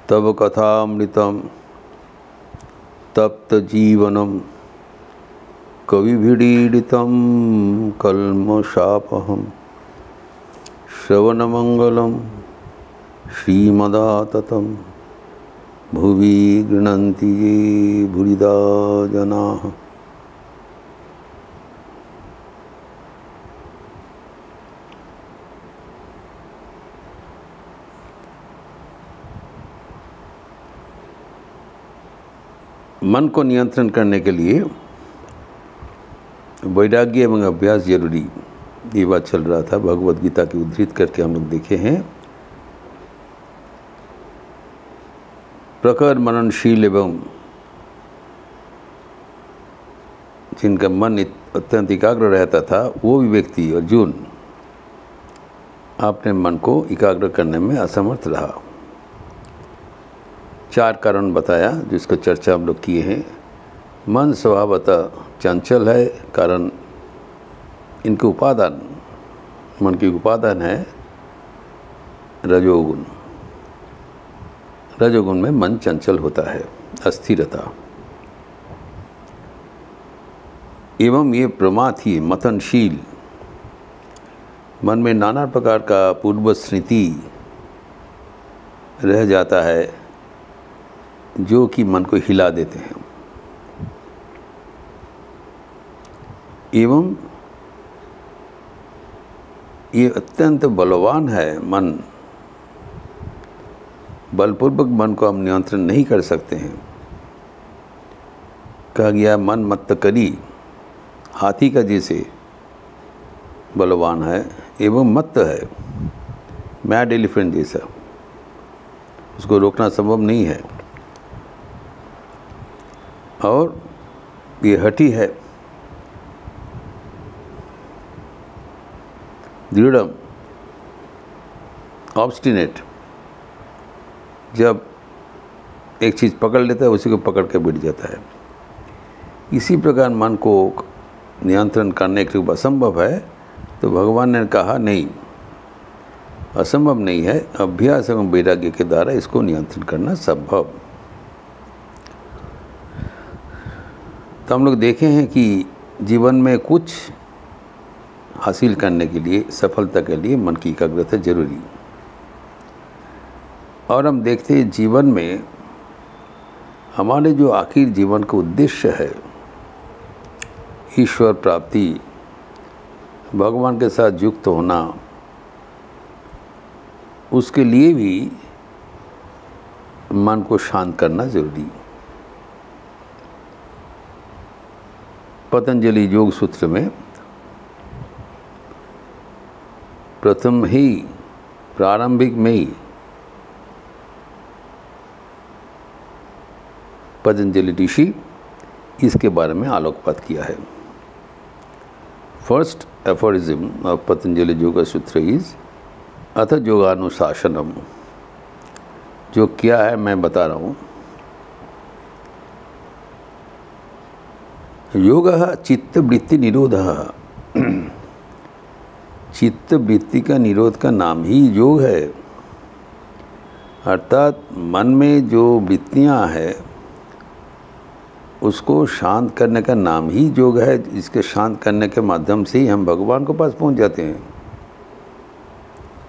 तव कथामृतम तप्त जीवनम कविभिडीडितं कल्मषापहं श्रवणमंगलम श्रीमदाततं भुवि गृह्णन्ति ये भूरिदा जनाः। मन को नियंत्रण करने के लिए वैराग्य एवं अभ्यास जरूरी, ये बात चल रहा था। भगवद गीता की उद्धृत करके हम लोग देखे हैं। प्रखर मननशील एवं जिनका मन अत्यंत एकाग्र रहता था, वो भी व्यक्ति अर्जुन अपने मन को एकाग्र करने में असमर्थ रहा। 4 कारण बताया जिसको चर्चा हम लोग किए हैं। मन स्वभावतः चंचल है, कारण इनके उपादान, मन की उपादान है रजोगुण। रजोगुण में मन चंचल होता है, अस्थिरता। एवं ये प्रमाथी मतनशील, मन में नाना प्रकार का पूर्व स्मृति रह जाता है जो कि मन को हिला देते हैं। एवं ये अत्यंत बलवान है मन, बलपूर्वक मन को हम नियंत्रण नहीं कर सकते हैं। कहा गया मन मत्त करी, हाथी का जैसे बलवान है एवं मत्त है, मैड एलिफेंट जैसा, उसको रोकना संभव नहीं है। और ये हठी है, दृढ़म, ऑब्स्टिनेट, जब एक चीज़ पकड़ लेता है उसी को पकड़ के बैठ जाता है। इसी प्रकार मन को नियंत्रण करने के लिए असंभव है, तो भगवान ने कहा नहीं, असंभव नहीं है, अभ्यास एवं वैराग्य के द्वारा इसको नियंत्रण करना संभव। तो हम लोग देखे हैं कि जीवन में कुछ हासिल करने के लिए, सफलता के लिए मन की एकाग्रता जरूरी। और हम देखते हैं जीवन में हमारे जो आखिर जीवन का उद्देश्य है, ईश्वर प्राप्ति, भगवान के साथ युक्त होना, उसके लिए भी मन को शांत करना जरूरी। पतंजलि योग सूत्र में प्रथम ही प्रारंभिक में ही पतंजलि ऋषि इसके बारे में आलोकपात किया है। फर्स्ट एफोरिज्म ऑफ पतंजलि योग सूत्र इज अथ योगानुशासनम। जो क्या है मैं बता रहा हूँ। योग चित्त वृत्ति निरोध, चित्त वृत्ति का निरोध का नाम ही योग है। अर्थात मन में जो वृत्तियाँ हैं उसको शांत करने का नाम ही योग है। इसके शांत करने के माध्यम से ही हम भगवान के पास पहुंच जाते हैं।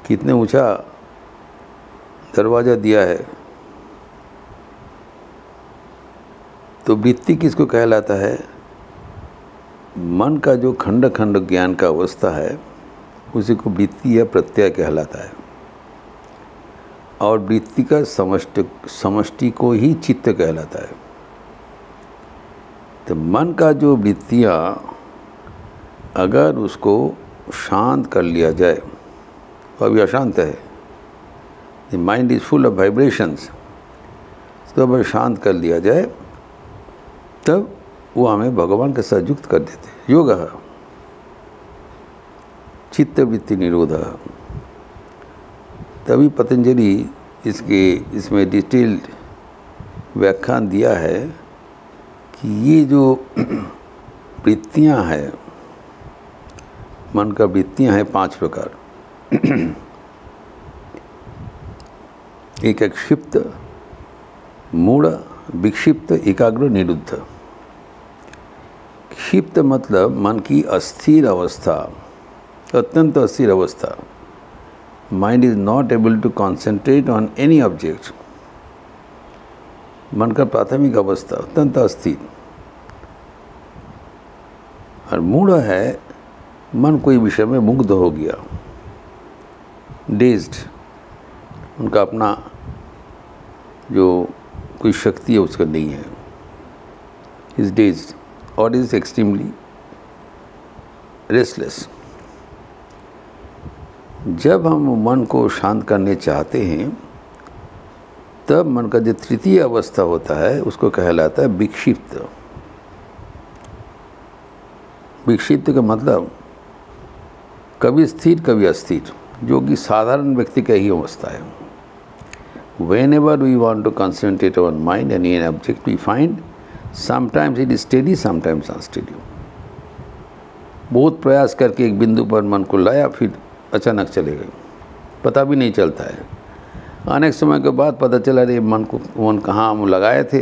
कितने ऊंचा दरवाज़ा दिया है। तो वृत्ति किसको कहलाता है? मन का जो खंड खंड ज्ञान का अवस्था है उसी को वृत्ति या प्रत्यय कहलाता है। और वृत्ति का समष्टि को ही चित्त कहलाता है। तो मन का जो वृत्तियाँ अगर उसको शांत कर लिया जाए, तो अभी अशांत है, the mind is full of vibrations, तो अगर शांत कर लिया जाए तब वो हमें भगवान के साथ युक्त कर देते हैं। योग चित्त वृत्ति निरोध। तभी पतंजलि इसमें डिटेल्ड व्याख्यान दिया है कि ये जो वृत्तियाँ हैं, मन का वृत्तियाँ हैं 5 प्रकार। एक है क्षिप्त, मूढ़ विक्षिप्त एकाग्र निरुद्ध। क्षिप्त मतलब मन की अस्थिर अवस्था, अत्यंत अस्थिर अवस्था। Mind is not able to concentrate on any object. मन का प्राथमिक अवस्था अत्यंत अस्थिर। और मूढ़ है मन कोई विषय में मुग्ध हो गया, डेज्ड। उनका अपना जो कोई शक्ति है उसका नहीं है, इज डेज्ड और इज एक्सट्रीमली रेस्टलेस। जब हम मन को शांत करने चाहते हैं तब मन का जो तृतीय अवस्था होता है उसको कहलाता है विक्षिप्त। विक्षिप्त का मतलब कभी स्थिर कभी अस्थिर, जो कि साधारण व्यक्ति का ही अवस्था है। Whenever we want to concentrate our mind on any object, we find sometimes it is steady, sometimes unsteady. बहुत प्रयास करके एक बिंदु पर मन को लाया, फिर अचानक चले गए, पता भी नहीं चलता है। अनेक समय के बाद पता चला रे मन कहाँ हम लगाए थे,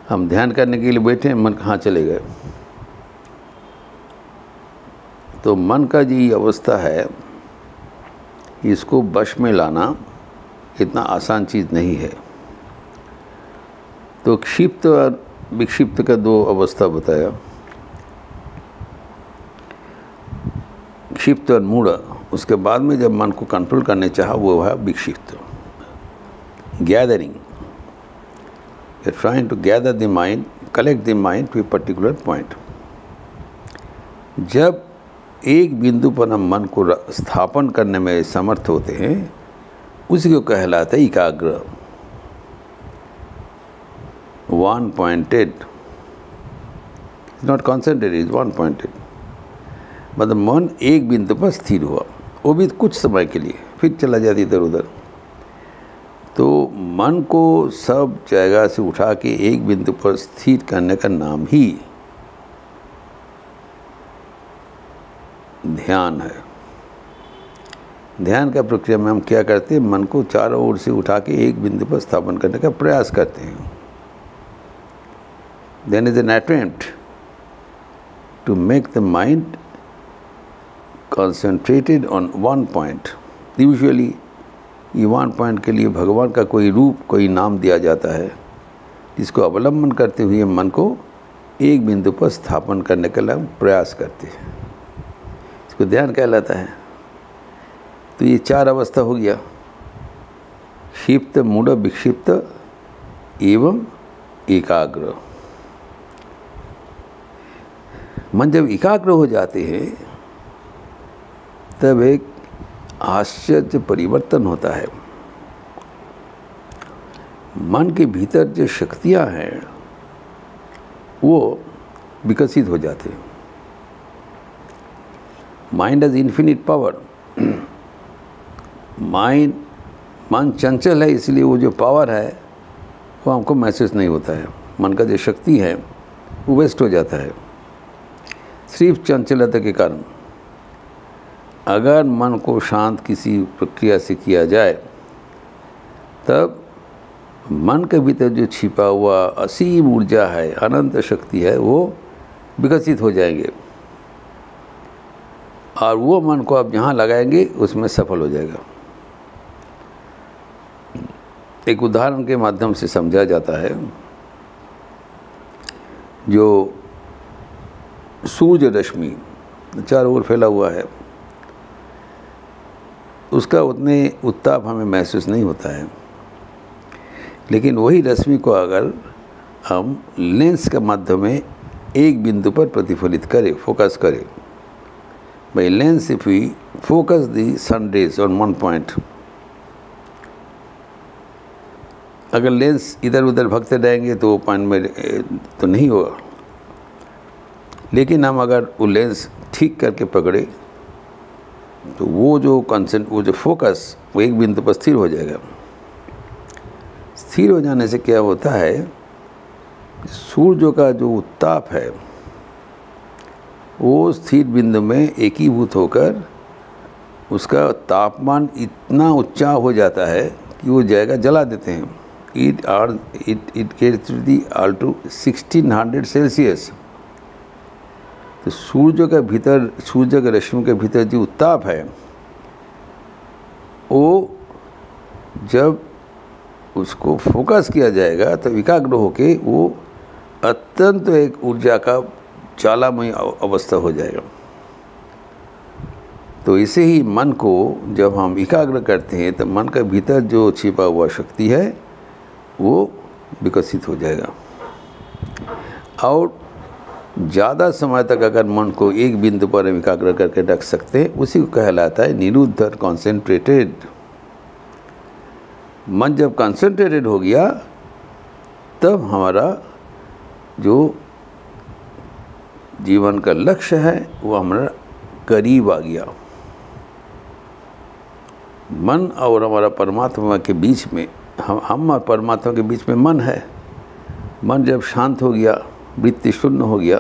हम ध्यान करने के लिए बैठे, मन कहाँ चले गए। तो मन का जो ये अवस्था है, इसको वश में लाना इतना आसान चीज़ नहीं है। तो क्षिप्त और विक्षिप्त का दो अवस्था बताया। क्षिप्त और मूढ़, उसके बाद में जब मन को कंट्रोल करने चाहा वो है विक्षिप्त। Gathering, you are trying to gather the mind, collect the mind to a particular point. जब एक बिंदु पर हम मन को स्थापन करने में समर्थ होते हैं, उसी को कहलाता है एकाग्र, one pointed, not concentrated, is one pointed. मतलब मन एक बिंदु पर स्थिर हुआ, वो भी कुछ समय के लिए, फिर चला जाता इधर उधर। तो मन को सब जगह से उठा के एक बिंदु पर स्थिर करने का नाम ही ध्यान है। ध्यान का प्रक्रिया में हम क्या करते हैं, मन को चारों ओर से उठा के एक बिंदु पर स्थापन करने का प्रयास करते हैं। Then is an attempt to make the mind concentrated on one point. Usually ये वन पॉइंट के लिए भगवान का कोई रूप, कोई नाम दिया जाता है, जिसको अवलंबन करते हुए मन को एक बिंदु पर स्थापन करने का प्रयास करते हैं। इसको ध्यान कहलाता है। तो ये चार अवस्था हो गया, क्षिप्त, मूढ़, विक्षिप्त एवं एकाग्र। मन जब एकाग्र हो जाते हैं तब एक आश्चर्य परिवर्तन होता है। मन के भीतर जो शक्तियां हैं वो विकसित हो जाते हैं। Mind has infinite power. मन चंचल है, इसलिए वो जो पावर है वो हमको महसूस नहीं होता है। मन का जो शक्ति है वो वेस्ट हो जाता है सिर्फ चंचलता के कारण। अगर मन को शांत किसी प्रक्रिया से किया जाए तब मन के भीतर जो छिपा हुआ असीम ऊर्जा है, अनंत शक्ति है, वो विकसित हो जाएंगे और वो मन को आप जहाँ लगाएंगे उसमें सफल हो जाएगा। एक उदाहरण के माध्यम से समझा जाता है। जो सूर्य रश्मि चारों ओर फैला हुआ है, उसका उतने उत्ताप हमें महसूस नहीं होता है, लेकिन वही रश्मि को अगर हम लेंस के माध्यम में एक बिंदु पर प्रतिफलित करें, फोकस करें, by lens if we focus the sun rays on one point, अगर लेंस इधर उधर भगते रहेंगे तो वो पॉइंट में तो नहीं होगा, लेकिन हम अगर वो लेंस ठीक करके पकड़े तो वो जो फोकस वो एक बिंदु पर स्थिर हो जाएगा। स्थिर हो जाने से क्या होता है, सूर्य का जो उत्ताप है वो स्थिर बिंदु में एकीभूत होकर उसका तापमान इतना ऊंचा हो जाता है कि वो जगह जला देते हैं। it gets to the altitude 1600 Celsius. तो सूर्य के रश्मि के भीतर जो उत्ताप है वो जब उसको फोकस किया जाएगा तो एकाग्र होके वो अत्यंत एक ऊर्जा का ज्वालामय अवस्था हो जाएगा। तो इसे ही मन को जब हम एकाग्र करते हैं तो मन के भीतर जो छिपा हुआ शक्ति है वो विकसित हो जाएगा। और ज़्यादा समय तक अगर मन को एक बिंदु पर हम एकाग्र करके रख सकते हैं उसी को कहलाता है निरुद्ध, कॉन्सेंट्रेटेड। मन जब कॉन्सेंट्रेटेड हो गया तब हमारा जो जीवन का लक्ष्य है वो हमारा करीब आ गया। मन और हमारा परमात्मा के बीच में हम और परमात्मा के बीच में मन है। मन जब शांत हो गया, वृत्ति शून्य हो गया,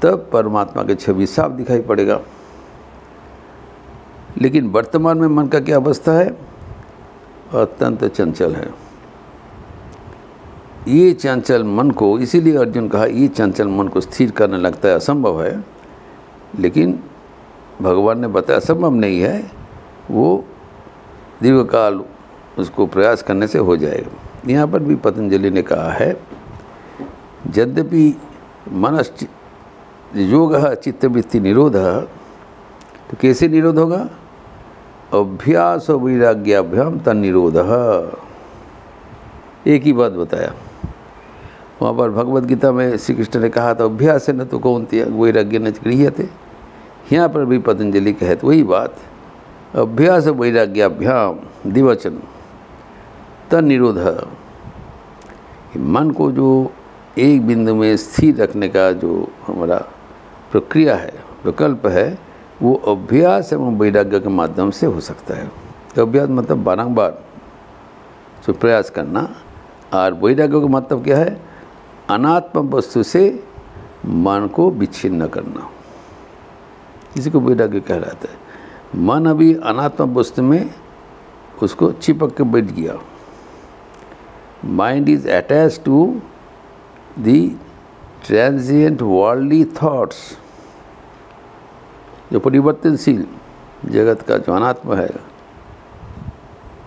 तब परमात्मा की छवि साफ दिखाई पड़ेगा। लेकिन वर्तमान में मन का क्या अवस्था है? अत्यंत चंचल है। ये चंचल मन को, इसीलिए अर्जुन कहा ये चंचल मन को स्थिर करने लगता है असंभव है। लेकिन भगवान ने बताया असंभव नहीं है, वो दीर्घकाल उसको प्रयास करने से हो जाएगा। यहाँ पर भी पतंजलि ने कहा है यद्यपि मनस योग चित्तवृत्ति निरोध, तो कैसे निरोध होगा? अभ्यास और वैराग्याभ्याम तन्निरोध। एक ही बात बताया। वहाँ पर भगवद गीता में श्री कृष्ण ने कहा था अभ्यास है न तो कौन्तेय वैराग्य न गृह्यते। यहाँ पर भी पतंजलि कहे तो वही बात, अभ्यास वैराग्याभ्याम द्विवचन तन्निरोध। मन को जो एक बिंदु में स्थिर रखने का जो हमारा प्रक्रिया है, विकल्प है, वो अभ्यास एवं वैराग्य के माध्यम से हो सकता है। तो अभ्यास मतलब बारंबार जो प्रयास करना, और वैराग्य का मतलब क्या है? अनात्म वस्तु से मन को विच्छिन्न करना, इसी को वैराग्य कहलाता है। मन अभी अनात्म वस्तु में उसको चिपक के बैठ गया। Mind is attach to the transient worldly thoughts, जो परिवर्तनशील जगत का जो अनात्म है,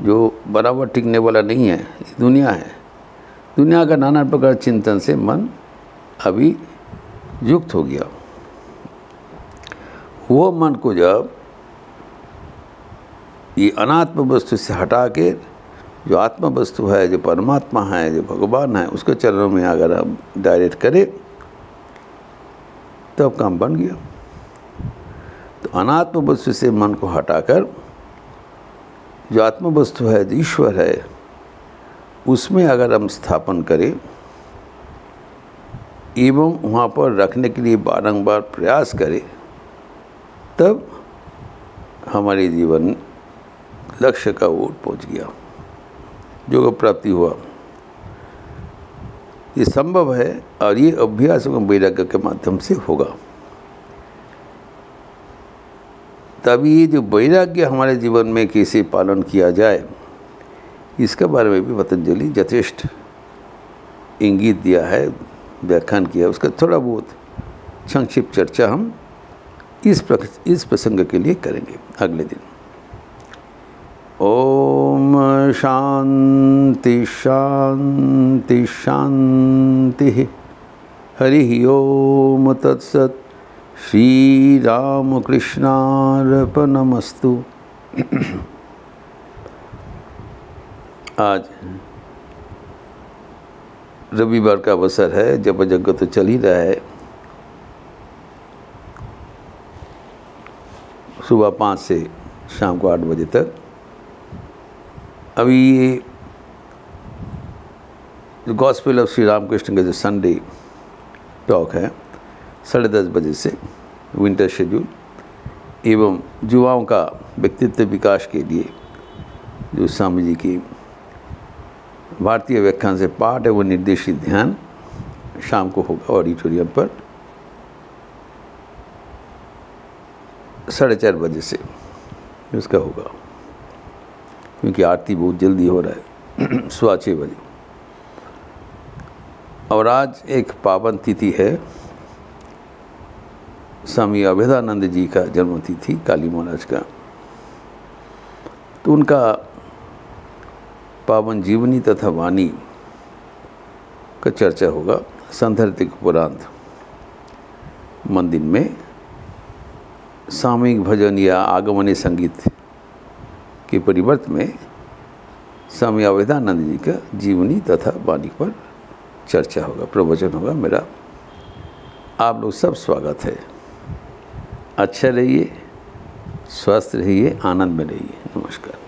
जो बराबर टिकने वाला नहीं है, दुनिया है। दुनिया का नाना प्रकार चिंतन से मन अभी युक्त हो गया। वो मन को जब ये अनात्म वस्तु से हटा के जो आत्म वस्तु है, जो परमात्मा है, जो भगवान है, उसके चरणों में अगर हम डायरेक्ट करें तब काम बन गया। तो अनात्म वस्तु से मन को हटाकर जो आत्म वस्तु है, जो ईश्वर है, उसमें अगर हम स्थापन करें एवं वहाँ पर रखने के लिए बारंबार प्रयास करें, तब हमारे जीवन लक्ष्य का ओर पहुँच गया, योग प्राप्ति हुआ। ये संभव है और ये अभ्यास एवं वैराग्य के माध्यम से होगा। तभी ये जो वैराग्य हमारे जीवन में कैसे पालन किया जाए, इसके बारे में भी पतंजलि यथेष्ट इंगित दिया है, व्याख्यान किया। उसका थोड़ा बहुत संक्षिप्त चर्चा हम इस प्रसंग के लिए करेंगे अगले दिन। ओम शांति शांति शांति। हरि ओम तत्सत। श्री राम कृष्णार्पणमस्तु। आज रविवार का अवसर है, जब यज्ञ तो चल ही रहा है। सुबह 5 से शाम को 8 बजे तक। अभी ये जो गॉस्पेल ऑफ श्री रामकृष्ण का जो संडे टॉक है 10:30 बजे से, विंटर शेड्यूल एवं युवाओं का व्यक्तित्व विकास के लिए जो स्वामी जी की भारतीय व्याख्यान से पाठ एवं निर्देशित ध्यान शाम को होगा ऑडिटोरियम पर 4:30 बजे से उसका होगा, क्योंकि आरती बहुत जल्दी हो रहा है। 6:15 बजे। और आज एक पावन तिथि है, स्वामी अभेदानंद जी का जन्म तिथि, काली महाराज का। तो उनका पावन जीवनी तथा वाणी का चर्चा होगा संधर्तिक उपरांत मंदिर में। सामूहिक भजन या आगमनी संगीत के परिवर्त में स्वामी अभेदानंद जी का जीवनी तथा वाणी पर चर्चा होगा, प्रवचन होगा। मेरा आप लोग सब स्वागत है। अच्छा रहिए, स्वस्थ रहिए, आनंद में रहिए। नमस्कार।